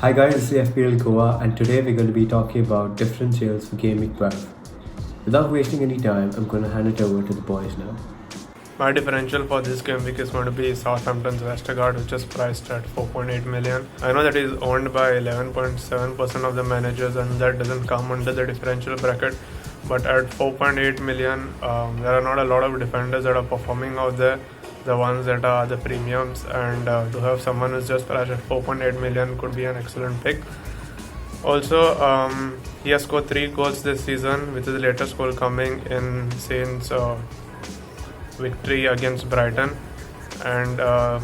Hi guys, this is FPLGoa and today we're going to be talking about differentials for Gameweek 12. Without wasting any time, I'm going to hand it over to the boys now. My differential for this game week is going to be Southampton's Westergaard, which is priced at 4.8 million. I know that is owned by 11.7% of the managers and that doesn't come under the differential bracket. But at 4.8 million, there are not a lot of defenders that are performing out there, the ones that are the premiums, and to have someone who's just priced at 4.8 million could be an excellent pick. Also, he has scored 3 goals this season, with his latest goal coming in Saints' victory against Brighton, and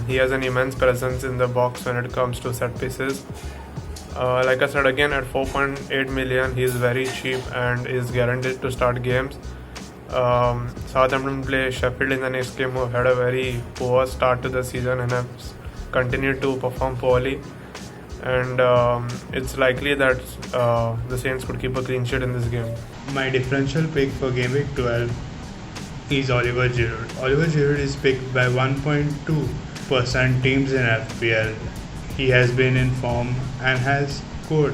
he has an immense presence in the box when it comes to set pieces. Like I said, again at 4.8 million, he is very cheap and is guaranteed to start games. Southampton play Sheffield in the next game, who had a very poor start to the season and have continued to perform poorly. And it's likely that the Saints could keep a clean sheet in this game. My differential pick for Game Week 12 is Olivier Giroud. Olivier Giroud is picked by 1.2% teams in FPL. He has been in form and has scored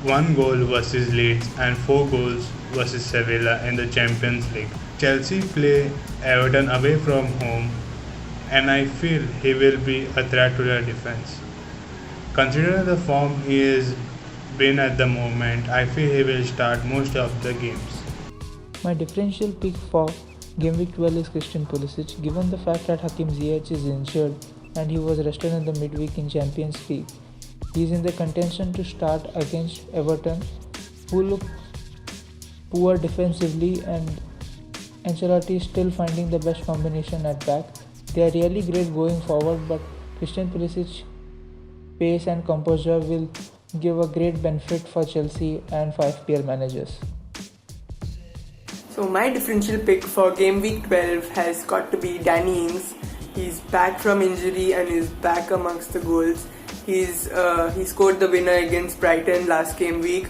1 goal versus Leeds and 4 goals versus Sevilla in the Champions League. Chelsea play Everton away from home, and I feel he will be a threat to their defense. Considering the form he has been at the moment, I feel he will start most of the games. My differential pick for Game Week 12 is Christian Pulisic. Given the fact that Hakim Ziyech is injured and he was rested in the midweek in Champions League, he is in the contention to start against Everton, who look poor defensively, and Ancelotti is still finding the best combination at back. They are really great going forward, but Christian Pulisic pace and composure will give a great benefit for Chelsea and for FPL managers. So my differential pick for Game Week 12 has got to be Danny Ings. He's back from injury and is back amongst the goals. He scored the winner against Brighton last game week,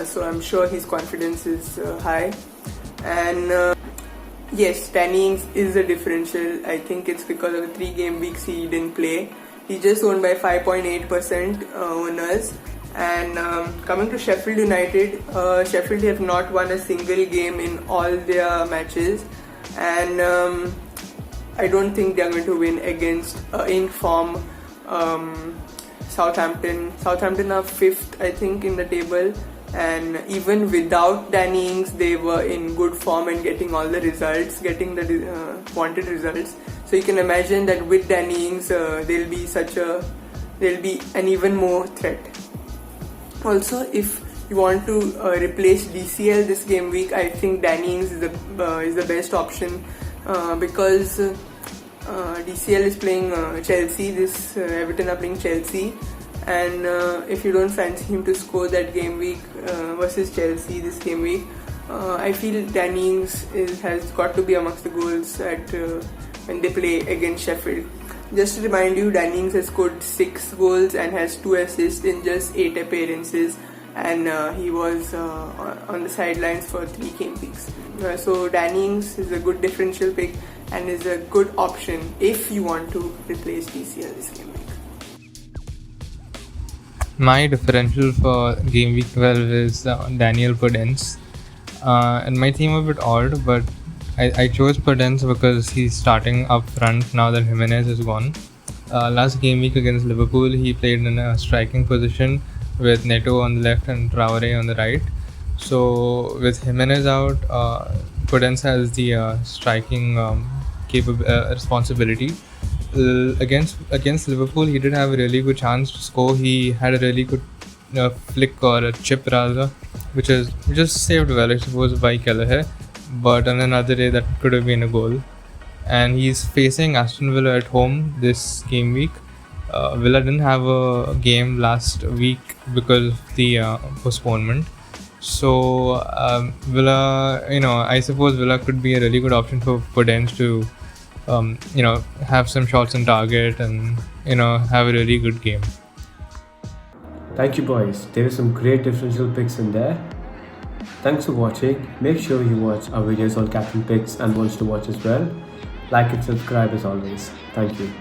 so I'm sure his confidence is high. And yes, Danny Ings is a differential. I think it's because of the 3 game weeks he didn't play. He's just owned by 5.8% owners. And coming to Sheffield United, Sheffield have not won a single game in all their matches, and I don't think they're going to win against in form Southampton. Southampton are 5th, I think, in the table, and even without Danny Ings, they were in good form and getting all the results, getting the wanted results. So you can imagine that with Danny Ings, they'll be an even more threat. Also, if you want to replace DCL this game week, I think Danny Ings is the best option because DCL is playing Chelsea. Everton are playing Chelsea, and if you don't fancy him to score that game week versus Chelsea this game week, I feel Danny Ings has got to be amongst the goals when they play against Sheffield. Just to remind you, Danny Ings has scored 6 goals and has 2 assists in just 8 appearances, and he was on the sidelines for 3 game weeks. So Danny Ings is a good differential pick and is a good option if you want to replace DCL this game week. My differential for Game Week 12 is Daniel Podence. And my team a bit odd, but I chose Podence because he's starting up front now that Jimenez is gone. Last game week against Liverpool, he played in a striking position with Neto on the left and Traore on the right. So with Jimenez out, Podence has the striking responsibility. Against Liverpool, he did have a really good chance to score. He had a really good flick, or a chip rather, which is just saved well, I suppose, by Kelleher. But on another day, that could have been a goal. And he's facing Aston Villa at home this game week. Villa didn't have a game last week because of the postponement. So Villa, I suppose Villa could be a really good option for Podence to, have some shots on target and, have a really good game. Thank you boys, there were some great differential picks in there. Thanks for watching. Make sure you watch our videos on Captain Picks and Watch to Watch as well. Like and subscribe as always. Thank you.